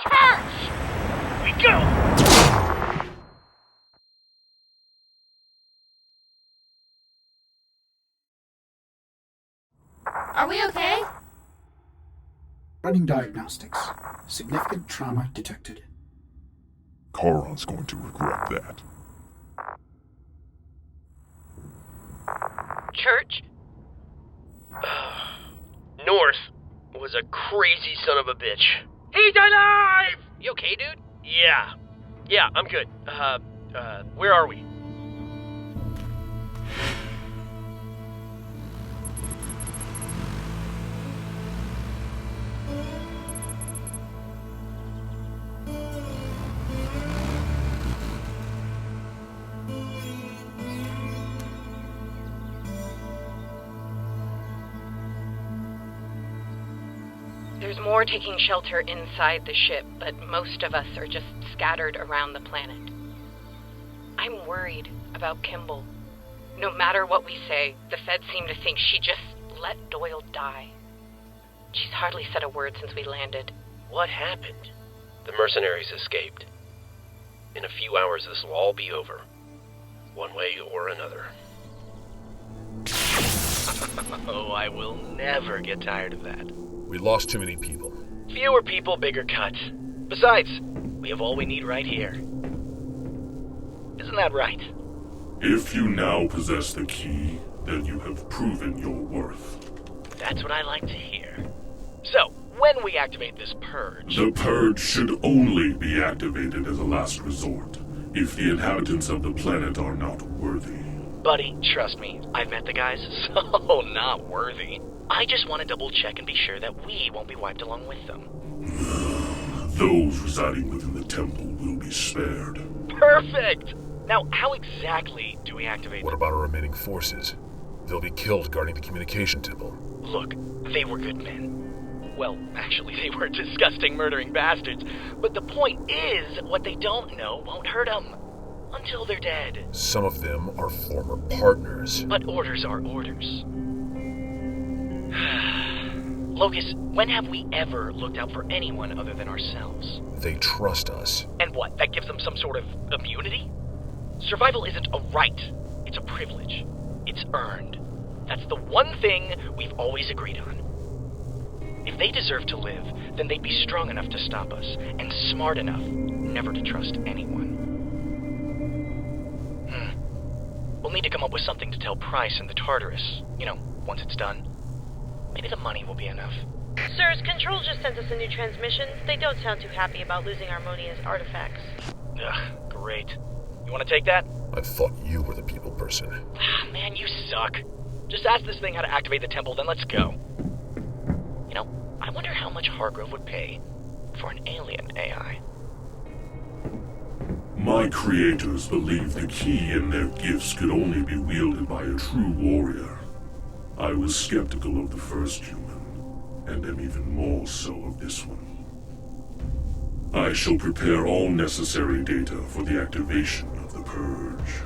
Charge! We go! Are we okay? Running diagnostics. Significant trauma detected. Charon's going to regret that. Church? North was a crazy son of a bitch. He's alive! You okay, dude? Yeah, I'm good. Where are we? There's more taking shelter inside the ship, but most of us are just scattered around the planet. I'm worried about Kimball. No matter what we say, the feds seem to think she just let Doyle die. She's hardly said a word since we landed. What happened? The mercenaries escaped. In a few hours, this will all be over. One way or another. Oh, I will never get tired of that. We lost too many people. Fewer people, bigger cuts. Besides, we have all we need right here. Isn't that right? If you now possess the key, then you have proven your worth. That's what I like to hear. So, when we activate this purge... The purge should only be activated as a last resort, if the inhabitants of the planet are not worthy. Buddy, trust me, I've met the guys, so not worthy. I just want to double check and be sure that we won't be wiped along with them. Those residing within the temple will be spared. Perfect! Now, how exactly do we activate What about our remaining forces? They'll be killed guarding the communication temple. Look, they were good men. Well, actually, they were disgusting, murdering bastards. But the point is, what they don't know won't hurt them. Until they're dead. Some of them are former partners. But orders are orders. Locus, when have we ever looked out for anyone other than ourselves? They trust us. And what, that gives them some sort of immunity? Survival isn't a right, it's a privilege. It's earned. That's the one thing we've always agreed on. If they deserve to live, then they'd be strong enough to stop us, and smart enough never to trust anyone. We'll need to come up with something to tell Price and the Tartarus. You know, once it's done. Maybe the money will be enough. Sirs, Control just sent us a new transmission. They don't sound too happy about losing Harmonia's artifacts. Ugh, great. You want to take that? I thought you were the people person. Man, you suck. Just ask this thing how to activate the temple, then let's go. You know, I wonder how much Hargrove would pay for an alien AI. My creators believed the key and their gifts could only be wielded by a true warrior. I was skeptical of the first human, and am even more so of this one. I shall prepare all necessary data for the activation of the purge.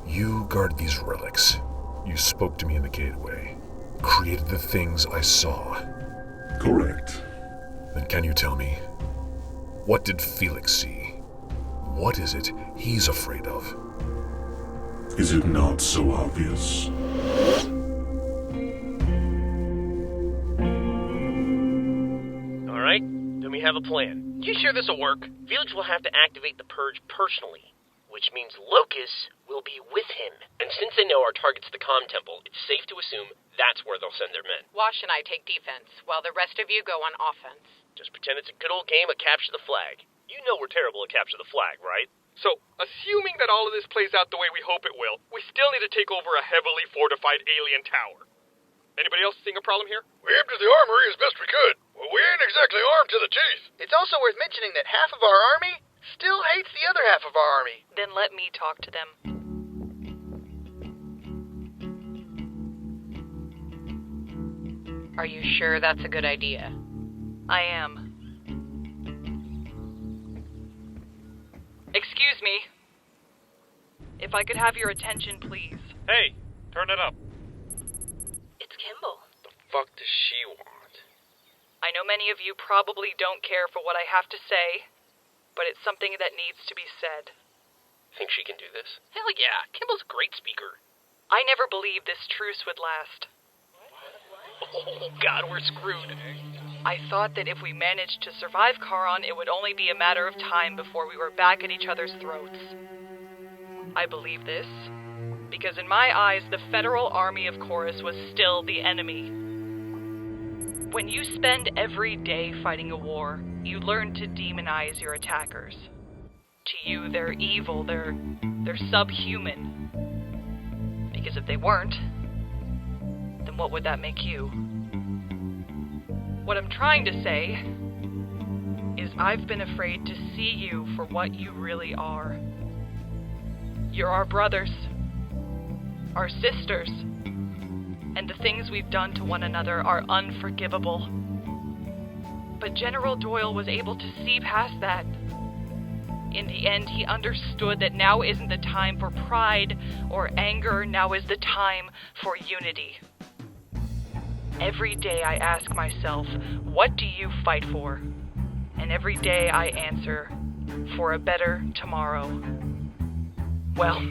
You guard these relics. You spoke to me in the gateway. Created the things I saw. Correct. Then can you tell me, what did Felix see? What is it he's afraid of? Is it not so obvious? Alright, then we have a plan. You sure this'll work? Felix will have to activate the purge personally, which means Locus will be with him. And since they know our target's the comm temple, it's safe to assume that's where they'll send their men. Wash and I take defense, while the rest of you go on offense. Just pretend it's a good old game of capture the flag. You know we're terrible at capture the flag, right? So, assuming that all of this plays out the way we hope it will, we still need to take over a heavily fortified alien tower. Anybody else seeing a problem here? We emptied the armory as best we could. Well, we ain't exactly armed to the teeth. It's also worth mentioning that half of our army still hates the other half of our army. Then let me talk to them. Are you sure that's a good idea? I am. Excuse me. If I could have your attention, please. Hey, turn it up. Kimball? The fuck does she want? I know many of you probably don't care for what I have to say, but it's something that needs to be said. Think she can do this? Hell yeah, Kimball's a great speaker. I never believed this truce would last. Oh god, we're screwed. I thought that if we managed to survive Charon, it would only be a matter of time before we were back at each other's throats. I believe this because in my eyes, the Federal Army of Chorus was still the enemy. When you spend every day fighting a war, you learn to demonize your attackers. To you, they're evil, they're subhuman. Because if they weren't, then what would that make you? What I'm trying to say is I've been afraid to see you for what you really are. You're our brothers, our sisters, and the things we've done to one another are unforgivable. But General Doyle was able to see past that. In the end, he understood that now isn't the time for pride or anger, now is the time for unity. Every day I ask myself, what do you fight for? And every day I answer, for a better tomorrow. Well,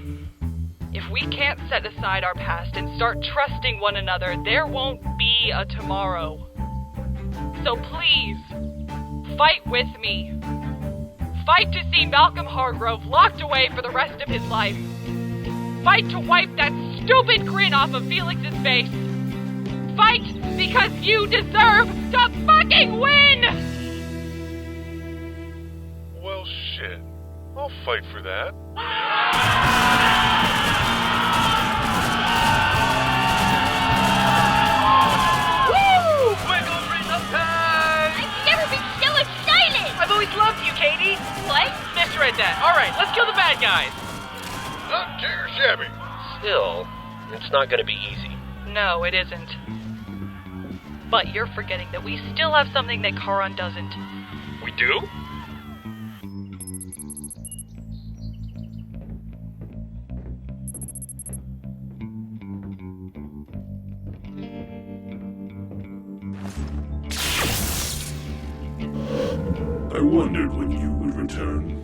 if we can't set aside our past and start trusting one another, there won't be a tomorrow. So please, fight with me. Fight to see Malcolm Hargrove locked away for the rest of his life. Fight to wipe that stupid grin off of Felix's face. Fight because you deserve to fucking win! Well, shit. I'll fight for that. Woo! Wiggle rhythm time! I've never been so excited! I've always loved you, Katie! What? Misread that. Alright, let's kill the bad guys! Not too shabby. Still, it's not gonna be easy. No, it isn't. But you're forgetting that we still have something that Charon doesn't. We do? I wondered when you would return.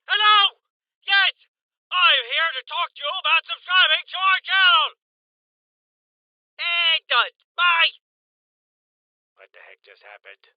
Hello? Yes! I'm here to talk to you about subscribing to our channel! And done. Bye! What the heck just happened?